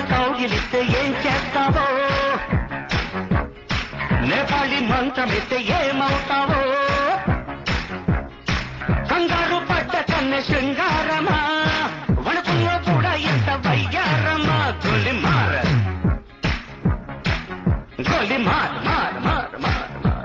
కౌగిలిస్తే ఏం చేస్తావో, నేపాళి మంత్రమిస్తే ఏమవుతావో, కంగారు పడ్డ కన్నె శృంగారమా, వణుకుల్లో కూడా ఎంత వయ్యారమా. గోలి మార్ గోలి మార్ మార్ మార్ మార్ మార్.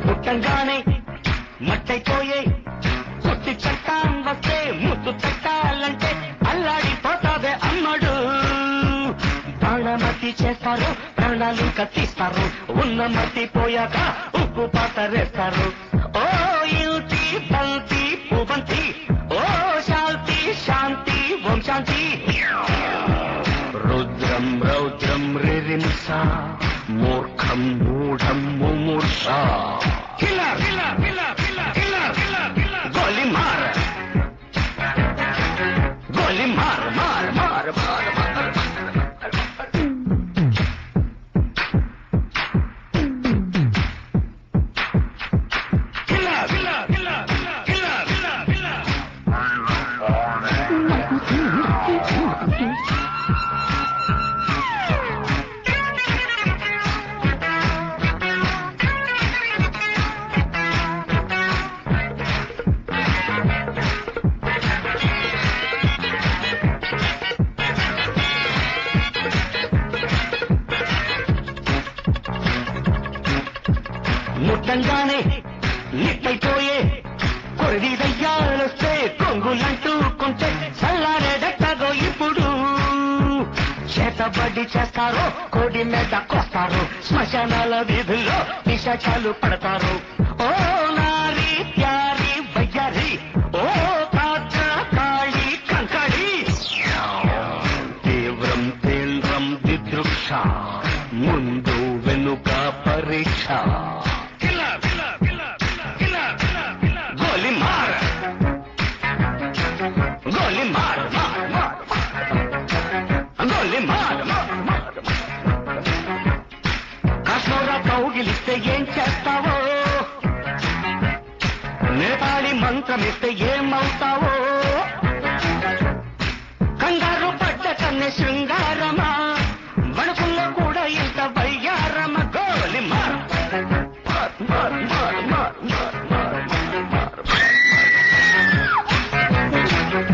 పుట్టంగానే మట్టైపోయే కొట్టి చట్టాం వస్తే ముద్దు పెట్టాలంటే అల్లాడిపోతావే అమ్మడు. ప్రాణమతి చేస్తారు, ప్రాణాలు కత్తిస్తారు, ఉన్న మట్టి పోయాక ఉప్పు పాతరేస్తారు. ఓ యుతి బంతి పుబంతి, ఓ శాంతి శాంతి ఓం శాంతి. రుద్రం రౌద్రం రిరింస, మూర్ఖం మూఢం ముమూర్ష. గోలి మార్ గోలి మార్ మార్ మార్ మార్ మార్. ముట్టంగానే నిట్టయిపోయే కొరివి దయ్యాలొస్తే కొంగులంటూకుంటే చల్లారేదట్టగో ఇప్పుడు. చేతబడి చేస్తారు, కోడి మీద కొస్తారు, శ్మశానాల వీధుల్లో నిశాచాలు పడతారు. ఓ నారి ప్యారి వయ్యారి, ఓ పాత్ర కాళి కంకడి. తీవ్రం తీవ్రం దిదృక్ష, ముందు వెనుక పరీక్ష. గోలి మార్ గోలి మార్ మార్ మార్ గోలి మార్ మార్ మార్. కాశ్మీర కౌగిలిస్తే ఏం చేస్తావో, నేపాళి మంత్రమిస్తే ఏమవుతావో, కంగారు పడ్డ కన్నె శృంగారమా, వణుకుల్లో